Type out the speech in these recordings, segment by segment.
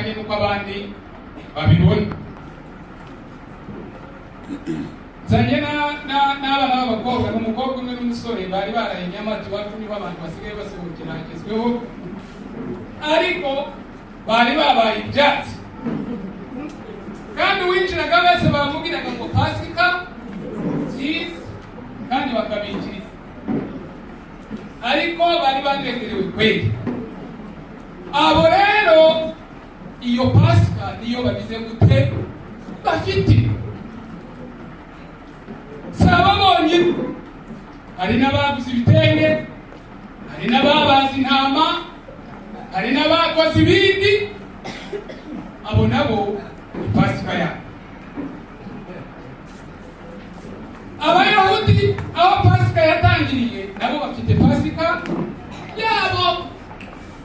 bitandukanye nuko abandi babibona. Zanye n'abana b'abakobwa n'umukobwa umwe n'umusore bari baraye Nyamata iwacu niho abantu basigaye basohokera hagezweho, ariko bari babaye ibyatsi, kandi uwinjiraga wese baramubwiraga ngo Pasika nziza kandi bakabikiriza, ariko bari banezerewe kweli. Abo rero iyo Pasika niyo bagize gute bafite. Saba bonyine, hari n'abaguze ibitenge, hari n'ababazi intama, hari n'abakoze ibindi. Abo nabo ni Pasika yabo. Abayahudi aho Pasika yatangiriye nabo bafite Pasika yabo,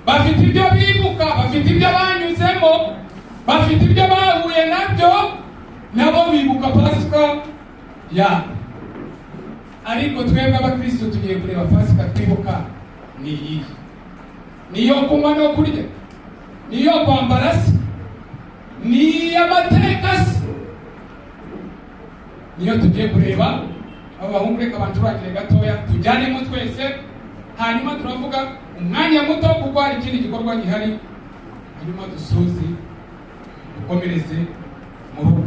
bafite ibyo bibuka, bafite ibyo banyuzemo, bafite ibyo bahuye nabyo, nabo bibuka Pasika yabo. Ariko twebwe abakristo tugiye kureba Pasika twibuka ni iyi, niyo kunywa no kurya, niyo kwambara se, ni amateka se, niyo tugiye kureba. Abo bahungu reka banturagire gatoya tujyanemo twese, hanyuma turavuga umwanya muto kuko hari ikindi gikorwa gihari, hanyuma dusoze dukomereze mu rugo.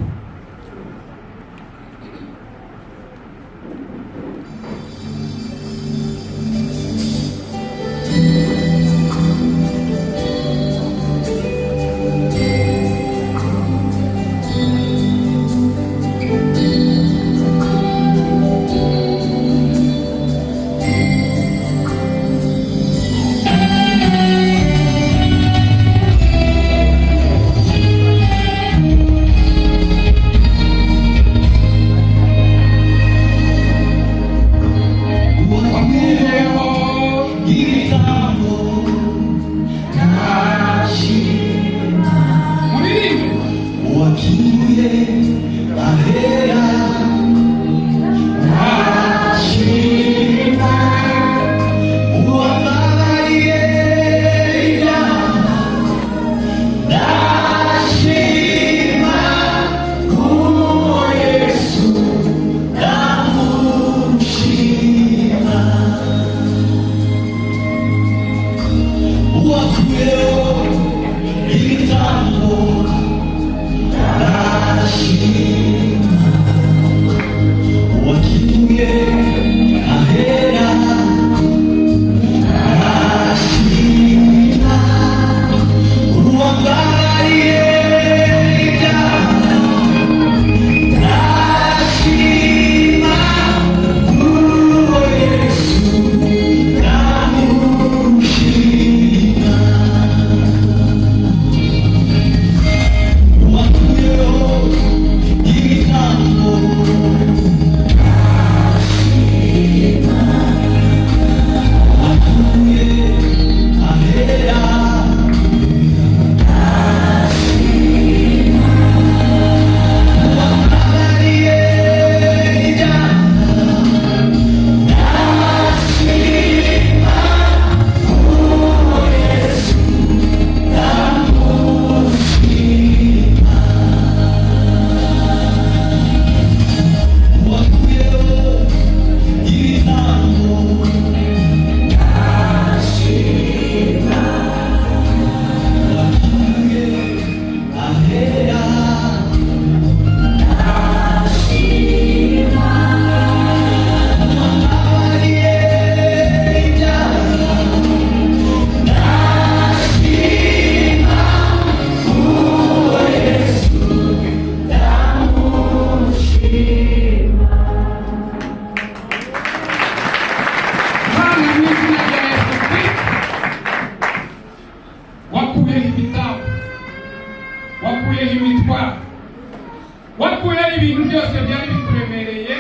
ibintu byose byari bituremereye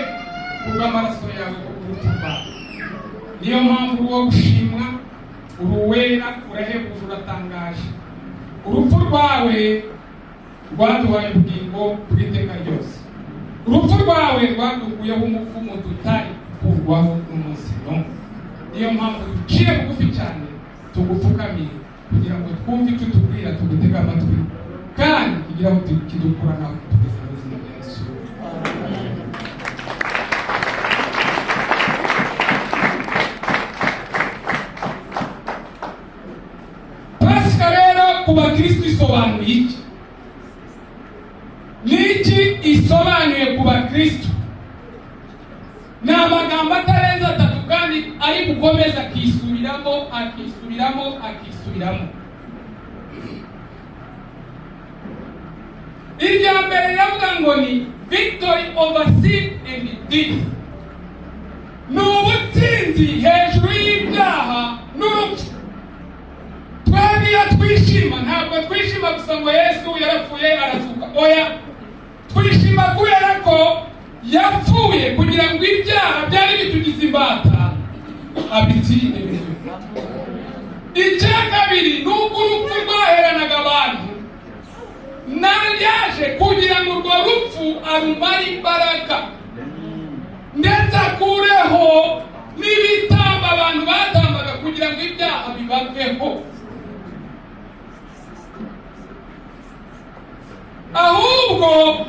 kubw'amaraso yawe kurutuba. Niyo mpamvu wo gushimwa uruwera urahebuje uratangaje. Urupfu rwawe rwaduhaye ubugingo bw'iteka ryose. Urupfu rwawe rwadukuyeho umuvumo tutari kurwaho n'umunsi no. Niyo mpamvu duciye bugufi cyane tugupfukamire kugira ngo twumve icyo tubwira tugutega amatwi kandi kugira ngo kidukura nawe tugeze mu buzima bwa Yesu. Pasika rero ku bakristo isobanuye iki? Niki isobanuye ku bakristo? Ni amagambo atarenze atatu kandi ari gukomeza akisubiramo. Irya mbere yavuga ngo ni victory over sin and death. Ni ubutsinzi hejuru y'ibyaha n'urupfu. Twebwe twishima, ntabwo twishima gusa ngo Yesu yarapfuye arazuka. Oya, twishima kubera ko yapfuye kugira ngo ibyaha byari bitugize imbata abitsinde. Icya kabiri ni uko urupfu rwaheranaga abantu, yaje kugira ngo urwo rupfu arumare imbaraga ndetse akureho n'ibitamba abantu batambaga kugira ngo ibyaha bibaveho. Ahubwo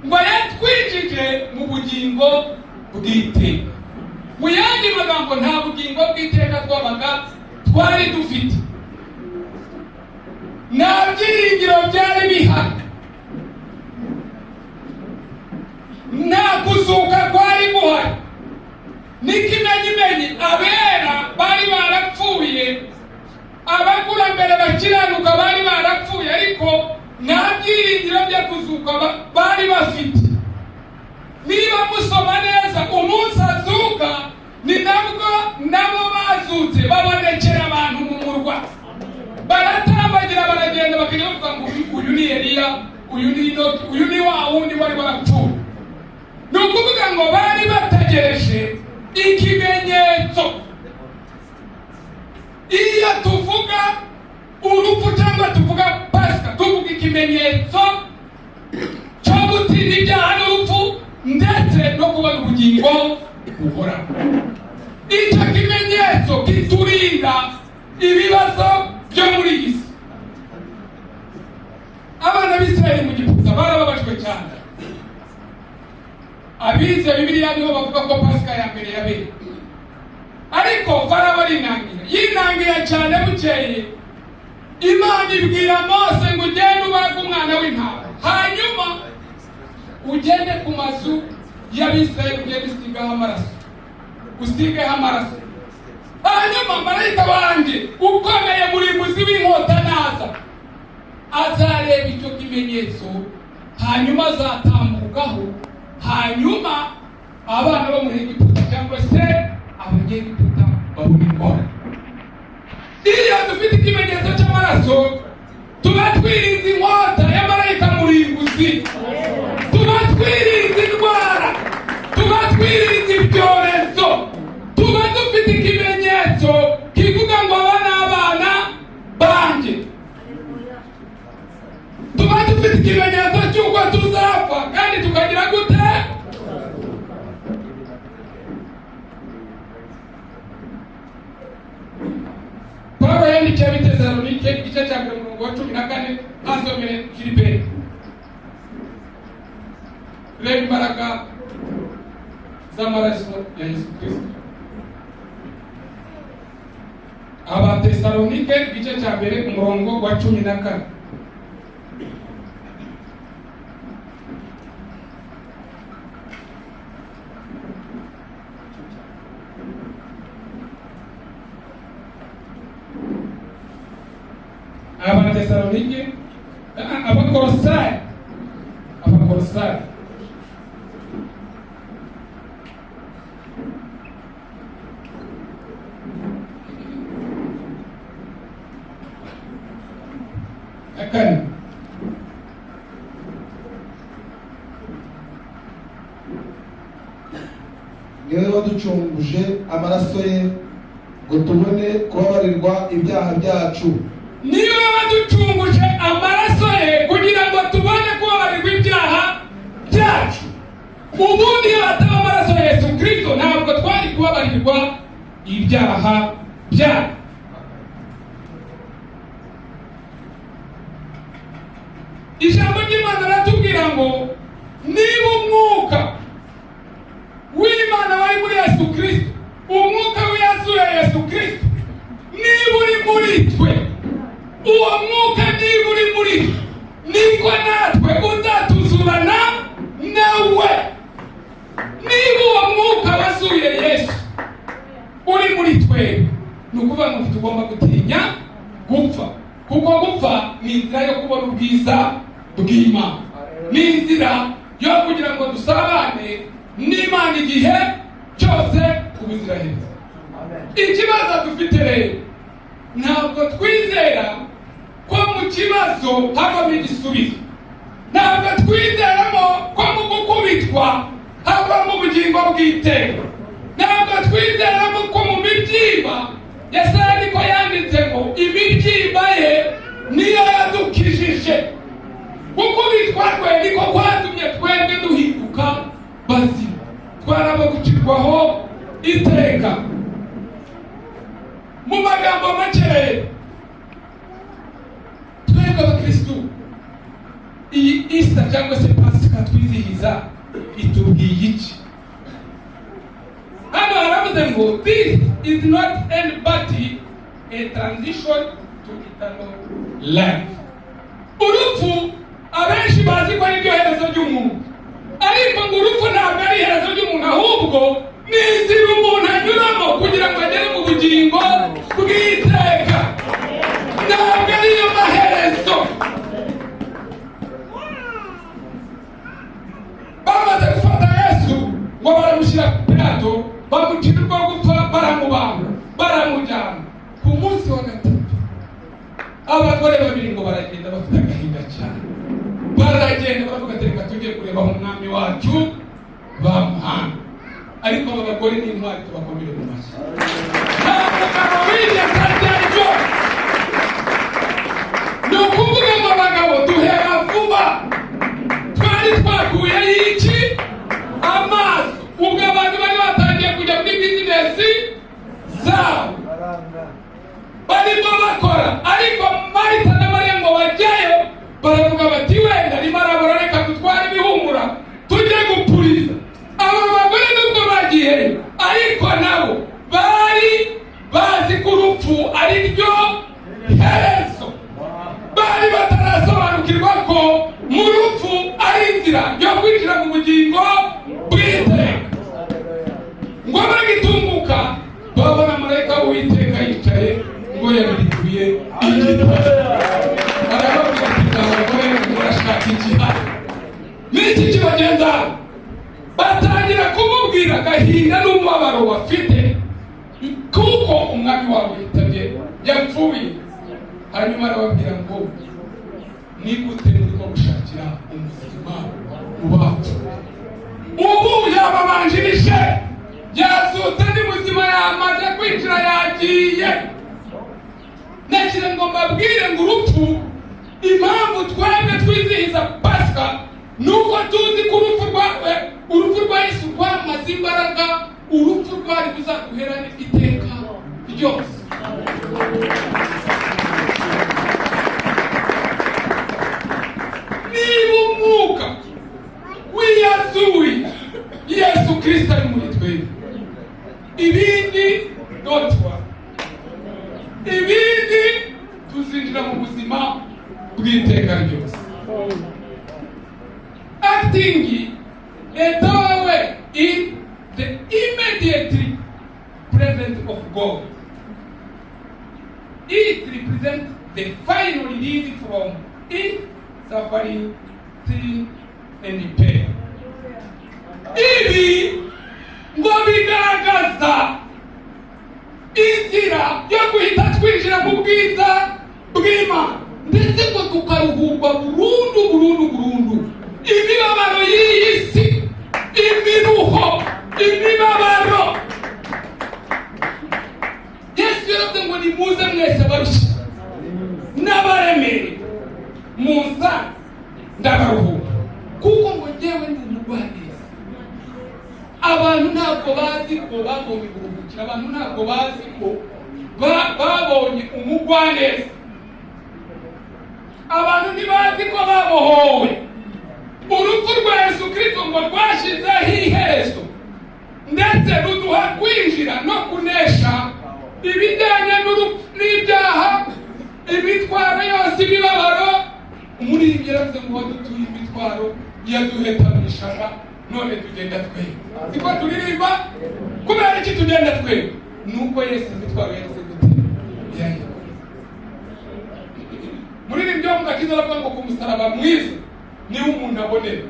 ngo yatwijije mu bugingo bw'iteka. Mu yandi magambo nta bugingo bw'iteka twabaga twari dufite, nta byiringiro byari bihari, nta kuzuka kwari guhari. N'ikimenyimenyi abera bari barapfuye, abakurambere bakiranuka bari barapfuye, ariko nta byiringiro byo kuzuka bari bafite. Niba musoma neza, umunsi azuka ni nabwo nabo bazutse babonekera abantu mu murwa, baratambagira baragenda bakajya bavuga ngo uyu ni Eliya, uyu ni wa wundi wari warapfuye. Ni ukuvuga ngo bari bategereje ikimenyetso. Iyo tuvuga urupfu cyangwa tuvuga Pasika, tuvuga ikimenyetso cyo gutsinda ibyaha n'urupfu ndetse no kubona ubugingo buhoraho. Icyo kimenyetso kiturinda ibibazo byo muri iyi si. Abana b'Isirayeli mu Giputa barababajwe cyane. Abize Bibiliya niho bavuga ko Pasika ya mbere yabereye, ariko Farawo yinangira cyane. Bukeye Imana ibwira Mose ngo ugende ubage umwana w'intama, hanyuma ugende ku mazu y'Abisirayeli ugende usigeho amaraso. Hanyuma marayika wanjye ukomeye murimbuzi w'inkota naza, azareba icyo kimenyetso, hanyuma azatambukaho, hanyuma abana bo muri Egiputa cyangwa se abanyegiputa babona ingorane. Iyo dufite ikimenyetso cy'amaraso, tuba twirinze inkota ya marayika murimbuzi, tuba twirinze indwara, tuba twirinze ibyorezo, tuba dufite ikimenyetso kivuga ngo aba ni abana banjye, tuba dufite ikimenyetso cy'uko tuzapfa kandi tukagira gute. Pawulo yandikiye Abitesalonike igice cya 14 asomere Filipe. Reba imbaraga z'amaraso ya Yesu Kristo. Abatesalonike igice cya 14. Abatesalonike, Abakolosayi. Akani niwe waducunguje amaraso ye ngo tubone kubabarirwa ibyaha byacu. Niwe waducunguje amaraso ye kugira ngo tubone kubabarirwa ibyaha byacu. Ubundi hataba amaraso ya Yesu Kristo ntabwo twari kubabarirwa ibyaha byacu. ijambo ry'Imana ratubwira ngo niba umwuka w'Imana wari muri Yesu Kristo, umwuka w'Yesu Yesu Kristo niba uri muri twe, uwo mwuka niba uri muri twe, niko natwe uzatuzurana nawe. Niba uwo mwuka wasuye Yesu uri muri twe, ni ukuvuga ngo tugomba gutinya gupfa, kuko gupfa ni inzira yo kubona ubwiza bw'Imana, ni inzira yo kugira ngo dusabane n'Imana igihe cyose ubuziraherezo. Ikibazo dufite rero, ntabwo twizera ko mu kibazo havamo igisubizo, ntabwo twizeramo ko mu gukubitwa havamo ubugingo bw'iteka, ntabwo twizeramo ko mu mibyimba Yesaya ariko yanditse ngo imibyimba ye niyo yadukijije. Gukubitwa kwe niko kwatumye twebwe duhinduka bazima, twaraba gucirwaho iteka. Mu magambo make, twebwe abakristu, iyi Easter cyangwa se Pasika twizihiza itubwiye iki? Hano haravuze ngo this is not end but a transition to eternal life. Urupfu abenshi bazi ko ari ryo herezo ry'umuntu, ariko ngo urupfu ntabwo ari iherezo ry'umuntu, ahubwo ni inzira umuntu anyuramo kugira ngo agere mu bugingo bw'iteka, ntabwo ariyo maherezo. Bamaze gufata Yesu ngo baramushyira ku Pilato, bamucira urwo gupfa, baramubamba, baramujyana. Ku munsi wa gatatu abagore babiri ngo baragenda bafite agahinda cyane, baragenda baravuga ati reka tujye kureba umwami wacu bamuhamba. Ariko aba bagore ni intwari, tubakomere mu mashyi. Nta mugabo wigeze arya ibyo. Ni ukuvuga ngo abagabo duhera vuba, twari twakuye iki? Amaso. Ubwo abantu bari batangiye kujya muri bizinesi zabo, barimo bakora, ariko Marita na Mariya ngo bajyayo, baravuga bati wenda rimwe arabura, reka dutware ibihumura tujye gupuriza. Aba bagore nubwo bagiyeyo, ariko nabo bari bazi ko urupfu ari ryo herezo, bari batarasobanukirwa ko mu rupfu ari inzira yo kwinjira mu bugingo bw'iteka. Ngo bagitunguka babona marayika w'Uwiteka yicaye, ngo yabirikuye igitabo. Arababwira ati abagore murashaka iki hano? N'iki kibagenza? Batangira kumubwira agahinda n'umubabaro bafite kuko umwami wabo yitabye, yapfuye. Hanyuma arababwira ngo ni gute murimo gushakira ubuzima mu bapfuye? Ubu yababanjirije, yazutse, ni muzima, yamaze kwinjira, yagiye. Nagira ngo mbabwire ngo urupfu, impamvu twebwe twizihiza Pasika, nuko tuzi ko urupfu rwa Yesu rwamaze imbaraga, urupfu rwari buzaduherane iteka ryose. Niba umwuka w'iyazuye Yesu Kristo ari muri twebwe, ibindi dotwa, ibindi tuzinjira mu buzima bw'iteka ryose. Acting a doorway in the immediate presence of God, it represents the final release from suffering, sin, and pain. Ibi ngo bigaragaza inzira yo guhita twinjira mu bwiza bw'Imana, ndetse ngo tukaruhurwa burundu imibabaro y'iyi si, imiruho, imibabaro. Yesu yaravuze ngo nimuze mwese abarushye n'abaremerewe, muza ndabaruhura, kuko ngo njyewe ndi umugwaneza. Abantu ntabwo bazi ko babonye uburuhukiro, abantu ntabwo bazi ko babonye umugwaneza. abantu ntibazi ko babohowe. Urupfu rwa Yesu Kristo ngo rwashyizeho iherezo ndetse ruduha kwinjira no kunesha ibijyanye n'ibyaha, imitwaro yose, imibabaro. Umuririmbyi yaravuze ngo wadutuye imitwaro yaduhetamishaga none tugenda twebwe. Siko turirimba? Kubera iki tugenda twebwe? Nuko Yesu imitwaro yahise gute muririmbyi wo mu gakiza aravuga ngo ku musaraba mwiza niwo umuntu abonera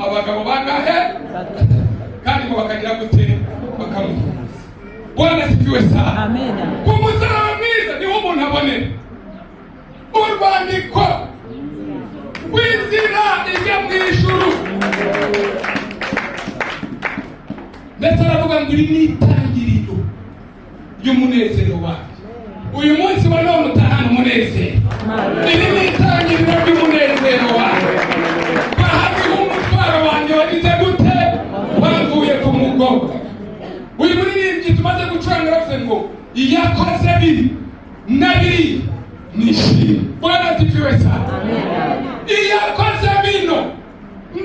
abagabo bangahe kandi ngo bakagira gute bakamuvuza. Bwana sifiwe sana. Amen. Ku musaraba mwiza niwo umuntu abonera urwandiko rw'inzira ijya mu ijuru. Ndetse aravuga ngo iri ni itangiriro ry'umunezero wawe. Uyu munsi wa none utahana umunezero. Iri ni itangiriro ry'umunezero wawe. Bahabiho umutwaro wanjye wagize gute wavuye ku mugongo. Uyu muririmbyi tumaze gucuranga aravuze ngo yakoze bibi na biri nishimye. Bwana sifiwe sana. Yakoze bino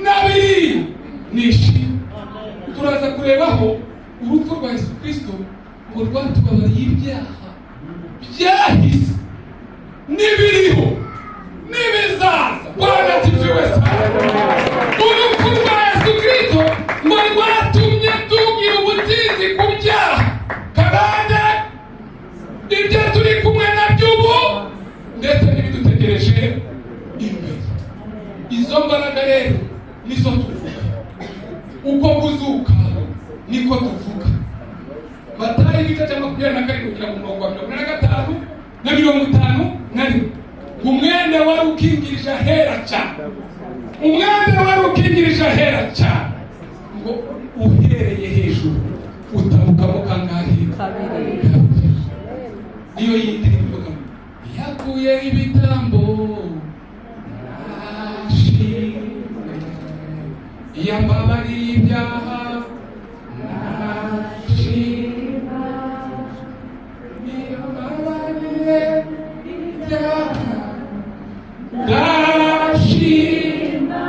na biri nishimye. Turaza kurebaho urupfu rwa Yesu Kristo ngo rwatubabariye ibyaha byahise n'ibiriho n'ibizaza. Bwana sifiwe sana. Urupfu rwa Yesu Kristo ngo rwatumye tugira ubutsinzi ku byaha karande ibyo turi kumwe nabyo ubu ndetse n'ibidutegereje imbere. Izo mbaraga rero nizo tuvuga. Uko kuzuka niko tuvuga. Matayo igice cya 27 kugira ngo umurongo wa 45 na 51 umwene wari ukingirije ahera cyane. Umwene wari ukingirije ahera cyane ngo uhereye hejuru utabukamo kangahe kabiri. Iyo yindirimbo yakuye ibitambo yambabariye ibyaha nashima, yambabariye ibyaha ndashima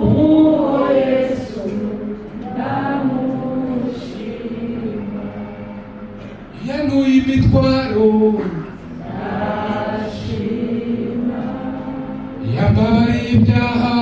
uwo Yesu ndamushima. Yanuye imitwaro ndashima, yambabariye ibyaha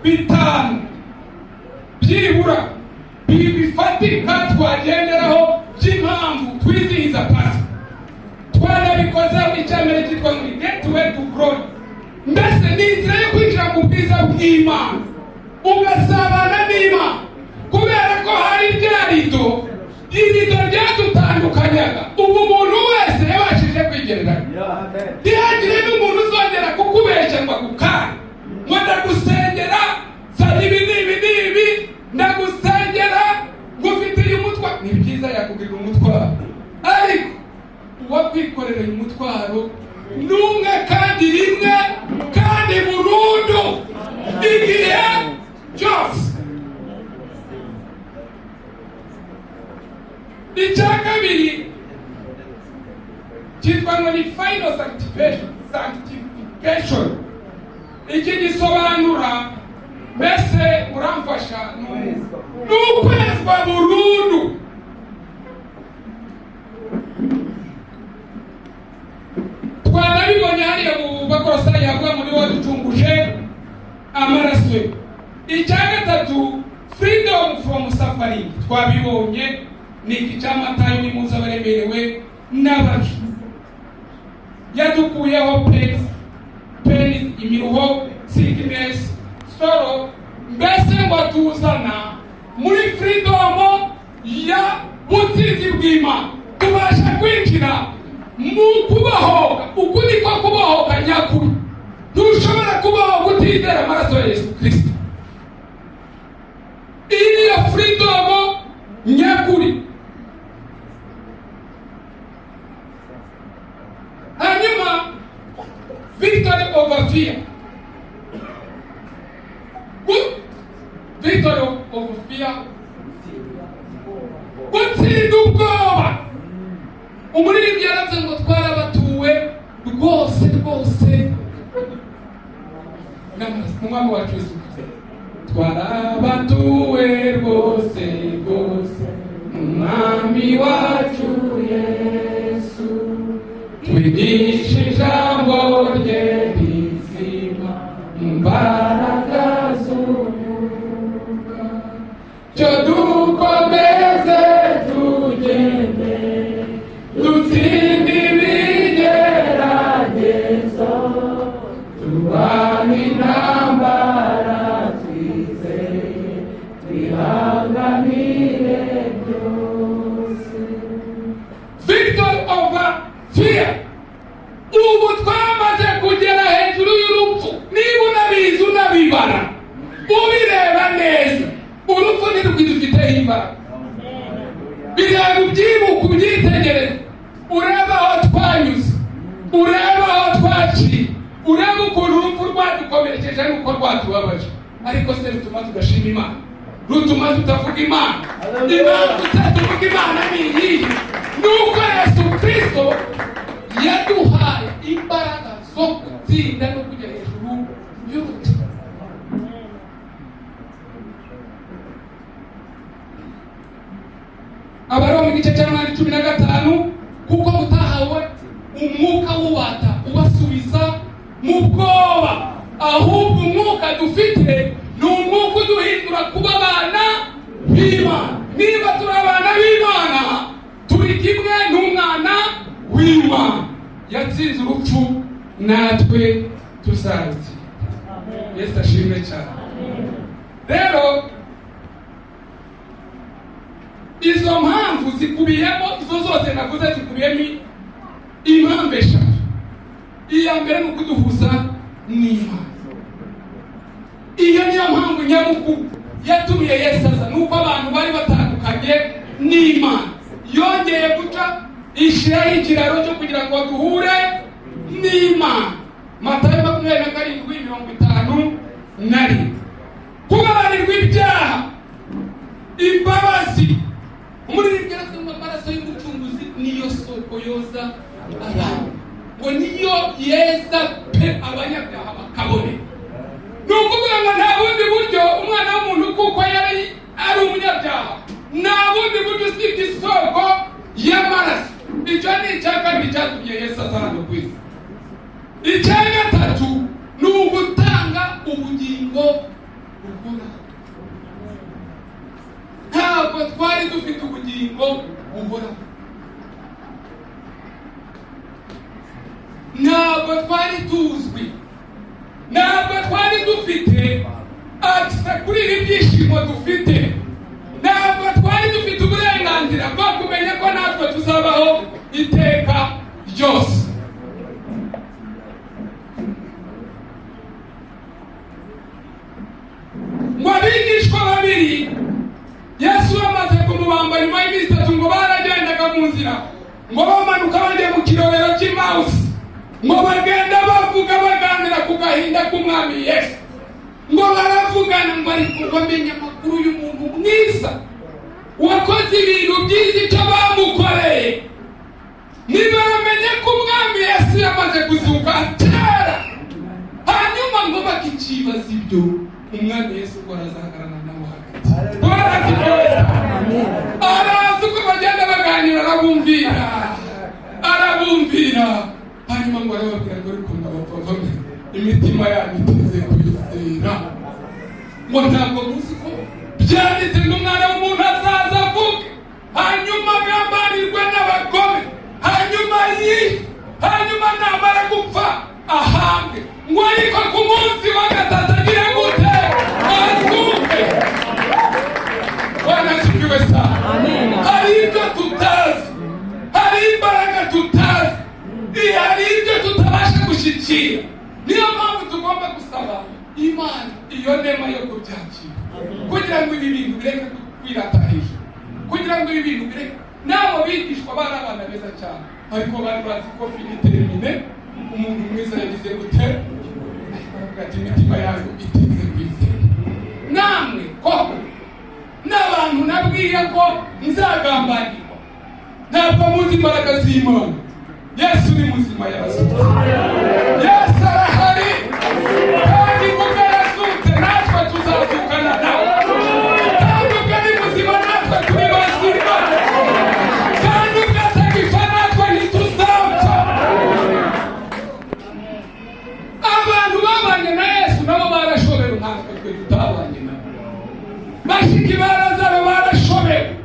bitanu byibura bifatika twagenderaho by'impamvu twizihiza Pasika. Twanabikoze icyambere cyitwa ngo gateway to glory. Mbese ni inzira yo kwinjira mu bwiza bw'Imana ugasabana n'Imana, kubera ko hari ryarido irido ryadutandukanaga. Ubu umuntu wese yabashije kwigereranya. Ntihagire n'umuntu uzongera kukubeshya ngo agukane ngo ndagusengera sani ibi ndagusengera ngo ufite umutwa. Ni byiza yakugirira umutwaro, ariko uwakwikorereye umutwaro n'umwe kandi rimwe kandi burundu igihe cyose. Icya kabiri cyitwa ngo ni final sanctification. Iki gisobanura, mbese muramfasha, n'ukwezwa burundu. Twanabibonye hariya mu Bakolosayi yavuga muri waducunguje amaraso ye. Icya gatatu freedom from suffering twabibonye ni icyamatayo ni muza baremerewe n'abacu. Yadukuyeho pain, imiruho, sickness, sorrow. Mbese ngo tuzana muri freedom ya butsinzi bw'Imana. Tubasha kwinjira mu kubahoka. Uku niko kubahoka nyakuri. Ntushobora kubaho utizera amaraso ya Yesu Kristo. Iyi niyo freedom nyakuri. fear. Victory over fear. Gutsinda ubwoba. Umuririmbyi yaravuze ngo twarabatuwe rwose rwose n'umwami wacu Yesu Kristo. Twarabatuwe rwose rwose umwami wacu Yesu. Twigisha ijambo rye rizima imbaraga z'umwuka. Cyo dukomeze tugende dutsinde ibigeragezo, turwane intambara twizeye twihanganire byose. Victory over fear. Ubu twamaze kugera hejuru y'urupfu. Niba unabizi unabibara ubireba neza, urupfu ntirwidufiteho imbaraga. Bireba ubyibuka ubyitegereze, ureba aho twanyuze, ureba aho twaciye, ureba ukuntu urupfu rwadukomerekeje n'uko rwatubabaje. Ariko se rutuma tudashima Imana, rutuma tutavuga Imana. Impamvu tuvuga Imana ni iyi, nuko Yesu Kristo yaduhaye imbaraga zo gutsinda no kujya hejuru y'urupfu. Abaroma igice cya 15, kuko mutahawe umwuka w'ubata ubasubiza mu bwoba, ahubwo umwuka dufite ni umwuka uduhindura kuba abana b'Imana. Niba turi abana b'Imana, turi kimwe n'umwana w'Imana. Yatsinze urupfu, natwe tuzarutsinda. Yesu ashimwe cyane. Rero izo mpamvu zikubiyemo, izo zose navuze zikubiyemo impamvu eshatu. Iya mbere ni ukuduhuza n'Imana. Iyo niyo mpamvu nyamukuru yatumye Yesu aza, nuko abantu bari batandukanye n'Imana. Yongeye guca ishyiraho ikiraro cyo kugira ngo duhure n'Imana. Matayo 27:50. Kubabarirwa ibyaha, imbabazi. Umuririmbyi aravuga ngo amaraso y'umucunguzi niyo soko yoza abantu, ngo niyo yeza pe abanyabyaha bakabone. Ni ukuvuga ngo nta bundi buryo umwana w'umuntu kuko yari ari umunyabyaha, nta bundi buryo usibye isoko y'amaraso. Icyo ni icya kabiri cyatumye Yesu aza hano ku isi. Icya gatatu ni ugutanga ubugingo buhoraho. Ntabwo twari dufite ubugingo buhoraho, ntabwo twari tuzwi, ntabwo twari dufite access kuri ibi byishimo dufite, ntabwo twari dufite uburenganzira bwo kumenya ko natwe tuzabaho iteka ryose. Ngo abigishwa babiri Yesu amaze kumubamba nyuma y'iminsi 3 ngo baragendaga mu nzira, ngo bamanuka bajya mu kirorero cy'Imausi, ngo bagenda bavuga baganira ku gahinda k'umwami Yesu, ngo baravugana ngo ariko bamenye amakuru y'umuntu mwiza wakoze ibintu byiza icyo bamukoreye. Ntibamenye ko umwami Yesu yamaze kuzuka kera. Hanyuma ngo bakikibaza ibyo, umwami Yesu ngo arazahagarana nabo hagati. Arazi uko bagenda baganira, arabumvira. Hanyuma ngo arababwira ngo ariko ndabapfavame imitima yanyu iteze kwizera, ngo ntabwo muzi ko byanditse ngo umwana w'umuntu azaza avuge, hanyuma agambanirwe n'abagome, hanyuma namara gupfa ahambwe, ngo ariko ku munsi wa gatatu agire gute? Azuke. Bwana asifiwe sana. Hari ibyo tutazi, hari imbaraga tutazi, hari ibyo tutabasha gushyikira. Niyo mpamvu tugomba gusaba Imana iyo nema yo kubyakira, kugira ngo ibi bintu bireke kwiratahisha, kugira ngo ibi bintu bireke. Nabo bigishwa bari abana beza cyane, ariko bari bazi ko finitermine umuntu mwiza yagize gute, ati imitima yanyu itinze kwizera. Namwe koko n'abantu nabwiye ko nzagambanirwa ntabwo muzi imbaraga z'Imana. Yesu ni muzima yarazutse. Yesu arahari kandi kuko yazutse natwe tuzazukana nawe. Kandi ubwo ari muzima natwe turi bazima. Kandi ubwo atagifa natwe ntituzapfa. Abantu babanye na Yesu nabo barashobewe natwe twe tutabanye nabo. Bashiki ba Lazaro barashobewe.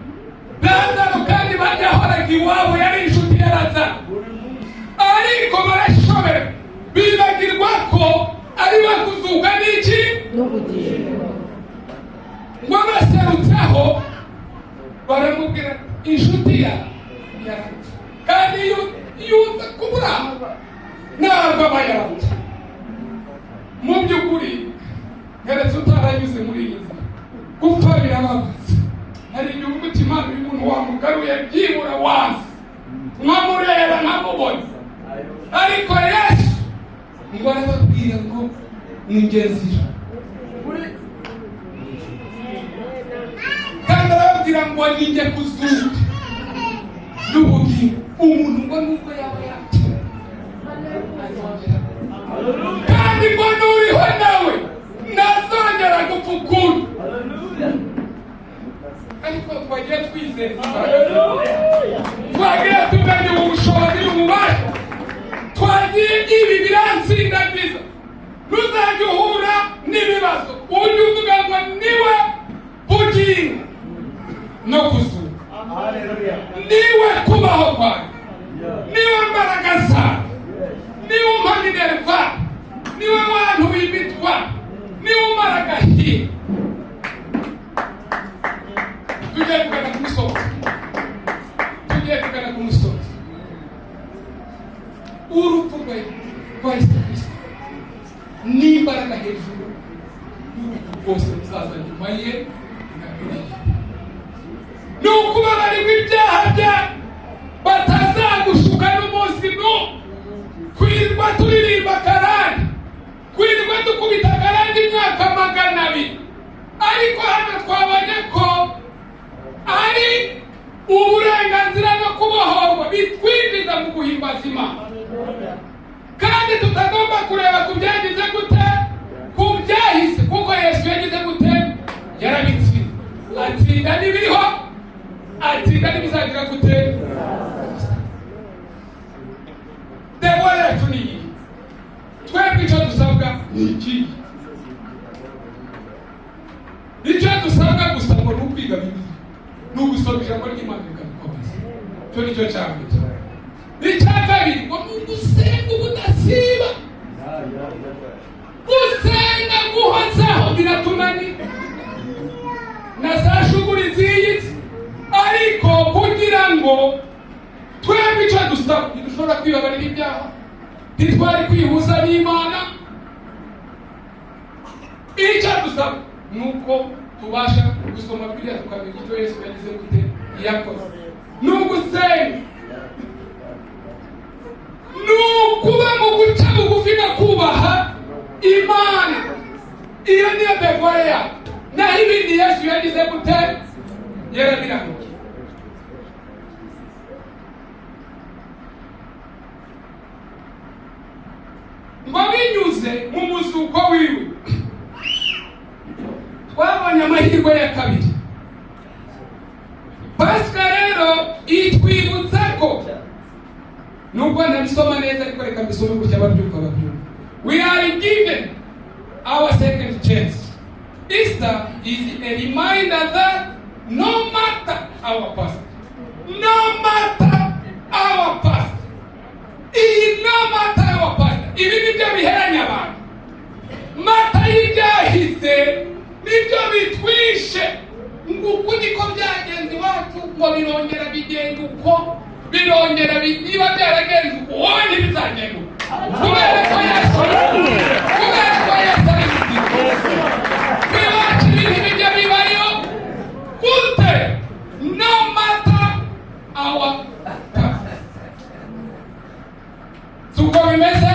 Lazaro kandi bajahoraga iwabo yari inshuti ya Lazaro. Ariko barashobewe bibagirwa ko ari we kuzuka n'iki n'ubugingo. Ngo baserutseho baramubwira inshuti ya kandi yuza kubura ntabwo aba yaramutse. Mu by'ukuri keretse utaranyuze muri iyi nzira gupfa birababaza. Hari igihe umutima w'umuntu wamugaruye byibura wasi nkamureba nkamubona. Ariko Yesu ngo arababwira ngo ningenzira kandi arababwira ngo ninjye kuzuka n'ubugingo. Umuntu ngo nuko yaba yapfuye kandi ngo nuriho nawe ntazongera gupfa ukundi. Ariko twagiye twizeza twagiye tumenye ubushobozi n'ububasha. Twagiye ibi biransindagiza. Ntuzajya uhura n'ibibazo ujye uvuga ngo niwe bugingo no kuzuka. Niwe kubaho kwawe, niwe mbaraga zawe, niwe umpa minerva, niwe wantu w'imitwa, niwe umara agahinda. Tugiye kugana ku musozi. Urupfu rwa Yesu Kristo n'imbaraga hejuru y'urupfu rwose ruzaza nyuma ye ni ukubabarirwa ibyaha byawe batazagushuka n'umunsi n'umwe. Kwirirwa turirimba karani, kwirirwa dukubita karani imyaka 200. Ariko hano twabonye ko ari uburenganzira no kubohorwa bitwinjiza mu guhimbaza Imana. Kandi tutagomba kureba ku byagize gute ku byahise, kuko Yesu yagize gute yarabitsinze. Atsinda n'ibiriho, atsinda n'ibizagira gute. Devoir yacu ni iyi. Twebwe icyo dusabwa ni iki? Icyo dusabwa gusa ngo ni ukwiga Bibiliya, ni ugusoma ijambo ry'Imana rikadukomeza. Icyo ni cyo cya mbere. Icya kabiri ngo ni ugusenga ubudasiba. Gusenga guhozaho biratunanira na za shughuli z'iy'isi. Ariko kugira ngo twebwe icyo dusaba ntidushobora kwibabarira ibyaha, ntitwari kwihuza n'Imana. Icyo dusaba ni uko tubasha gusoma Bibiliya tukamenya icyo Yesu yagize gute yakoze. Ni ugusenga, ni ukuba mu guca bugufi no kubaha Imana. Iyo niyo devoir yawe. Naho ibindi Yesu yagize gute yarabirangiye. Ngo binyuze mu muzuko wiwe twabonye amahirwe ya kabiri. Pasika rero itwibutsa ko, nubwo ntabisoma neza ariko reka mbisome gutya babyumva. We are given our second chance. Easter is a reminder that no matter our past, no matter our past, no matter our past, ibi nibyo biheranya abantu. Mata y'ibyahise nibyo bitwishe. Nguko niko byagenze iwacu, ngo birongera bigenda uko, birongera niba byaragenze uko, wowe ntibizagenda uko. Kubera ko Yesu ari muzima. Iwacu ibintu bijya bibayo gute? No matter our past. Suko bimeze?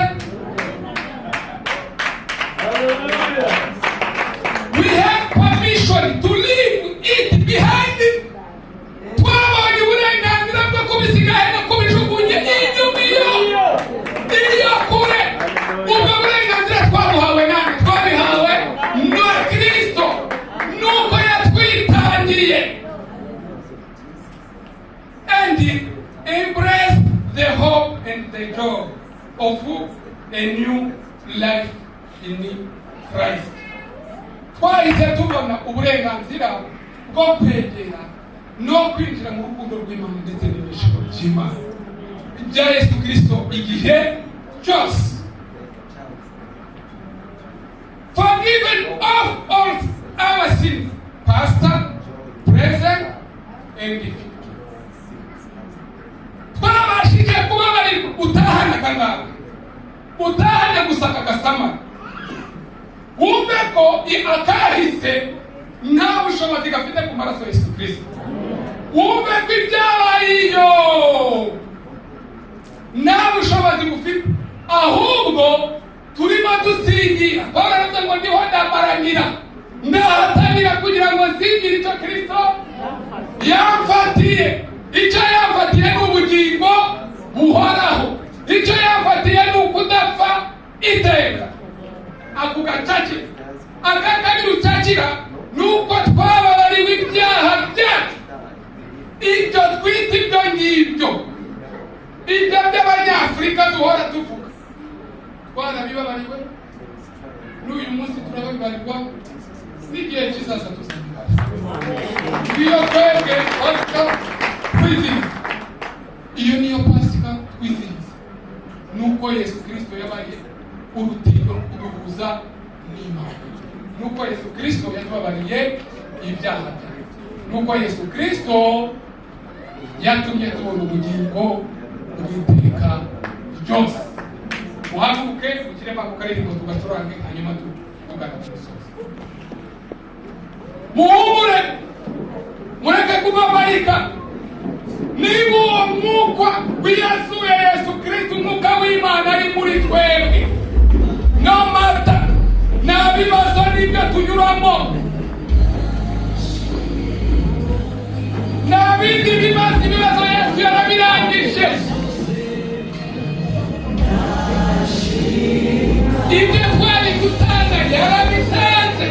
and embrace the hope and the joy of a new life in Christ. Twahise tubona uburenganzira bwo kwegera no kwinjira mu rukundo rw'Imana ndetse n'ibishimo by'Imana bya Yesu Kristo igihe cyose. Forgiven of all our sins, past, present, and future. Twabashije kubabarirwa utahana kangaga, utahana gusaka gasama. Wumve ko akahise nta bushobozi gafite ku maraso ya Yesu Kristo. Wumve ko ibyabaye iyo nta bushobozi bufite, ahubwo turimo dusingira. Twaravuze ngo ndiho ndamaranira, ndahatanira kugira ngo nsingire icyo Kristo yamfatiye. Icyo yamfatiye ni ubugingo buhoraho, icyo yamfatiye ni ukudapfa iteka. Ako gacaci akakabiri ucakira nuko twababariwe ibyaha byacu. Ibyo twita ibyo ngibyo, ibyo by'Abanyafurika duhora tuvuga, twarabibabariwe, n'uyu munsi turababarirwa, n'igihe kizaza tuzabibarirwa. Iyo twebwe pasika twizihiza, iyo niyo pasika twizihiza, nuko Yesu Kristo yabaye urutindo kuduhuza n'Imana, nuko Yesu Kristo yatubabariye ibyaha byacu, nuko Yesu Kristo yatumye tubona ubugingo bw'iteka ryose. Uhaguruke ukirema ku karirimbo tugacurange, hanyuma tugana ku musozi. Muhumure, mureke kubabarika. Niba uwo mwuka wiyasuye Yesu Kristo, umwuka w'Imana ari muri twebwe, no matter nta bibazo n'ibyo tunyuramo, nta bindi ibibazo Yesu yarabirangije. Ibyo twari gutanga yarabisanze.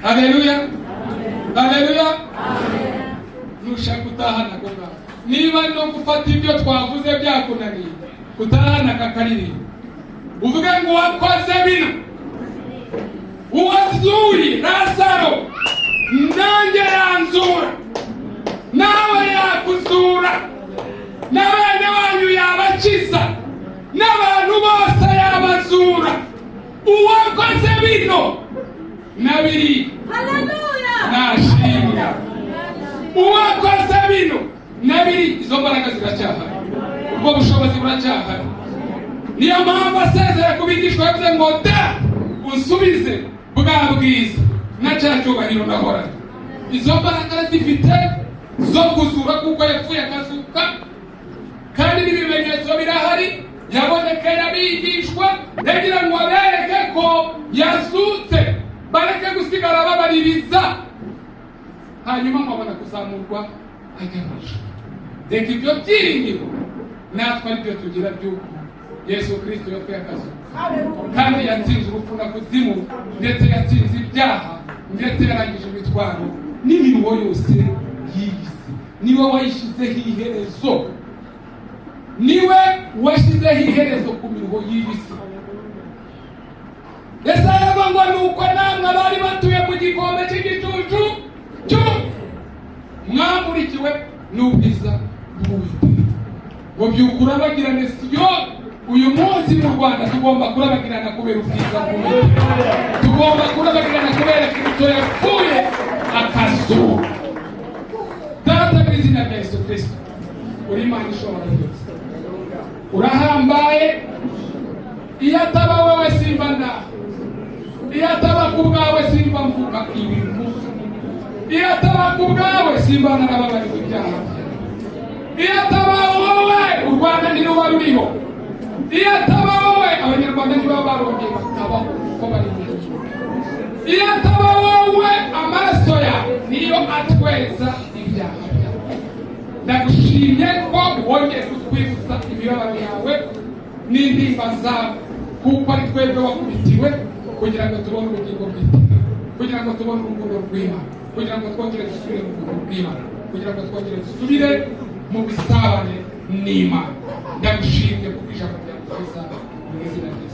Haleluya. Haleluya. Nushaka utahana goga. Niba no gufata ibyo twavuze byakunaniye, utahana kakariri. Uvuge ngo wakoze bino. Uwazuye Lazaro, nanjye yanzura. Nawe yakuzura. N'abana banyu yabakiza. N'abantu bose yabazura. Uwakoze bino nabiri. Haleluya. Nashimya. Uwakoze bino nabiri, izo mbaraga ziracyahari, ubwo bushobozi buracyahari. Niyo mpamvu asezera ku bigishwa yavuze ngo da usubize bwa bwiza na cya cyubahiro nahoranye. Izo mbaraga zifite zo kuzura kuko yapfuye akazuka, kandi n'ibimenyetso birahari. Yabonekeye abigishwa yagira ngo abereke ko yazutse, bareke gusigara babaririza, hanyuma nkabona kuzamurwa ajya mu ijuru. Reka ibyo byiringiro natwe ari byo tugira by'uko Yesu Kristo yapfuye akazuka, kandi yatsinze urupfu na kuzimu, ndetse yatsinze ibyaha, ndetse yarangije imitwaro n'imirimo yose y'isi. Niwe wayishyizeho iherezo, niwe washyizeho iherezo ku mirimo y'isi. Yesaya ngo nuko namwe abari batuye mu gikombe cy'igicucu mwamurikiwe n'ubwiza bw'Uwiteka. Ngo byukura bagirane Siyo, uyu munsi mu Rwanda tugomba kurabagirana kubera ubwiza bw'Uwiteka, tugomba kurabagirana kubera Kristo yapfuye akazuka. Data mu izina rya Yesu Kristo, uri Imana ishobora byose, urahambaye. Iyo ataba wowe simba ndaho, iyo ataba ku bwawe simba mvuga ibintu, iyo ataba ku bwawe simba narababariwe ibyaha, iyo ataba wowe u Rwanda ntiruba ruriho, iyo ataba wowe abanyarwanda ntibaba barongeye bakabaho uko bari mu gihugu, iyo ataba wowe amaraso yawe niyo atweza ibyaha byawe. Ndagushimye ko wongeye kutwibutsa imibabaro yawe n'intimba zawe, kuko ari twebwe wakubitiwe kugira ngo tubone ubugingo bw'iteka, kugira ngo tubone urukundo rw'Imana, kugira ngo twongere dusubire mu rukundo rw'Imana, kugira ngo twongere dusubire mu bisabane n'Imana. Ndagushimye kuko ijambo ryawe ryiza mu izina rya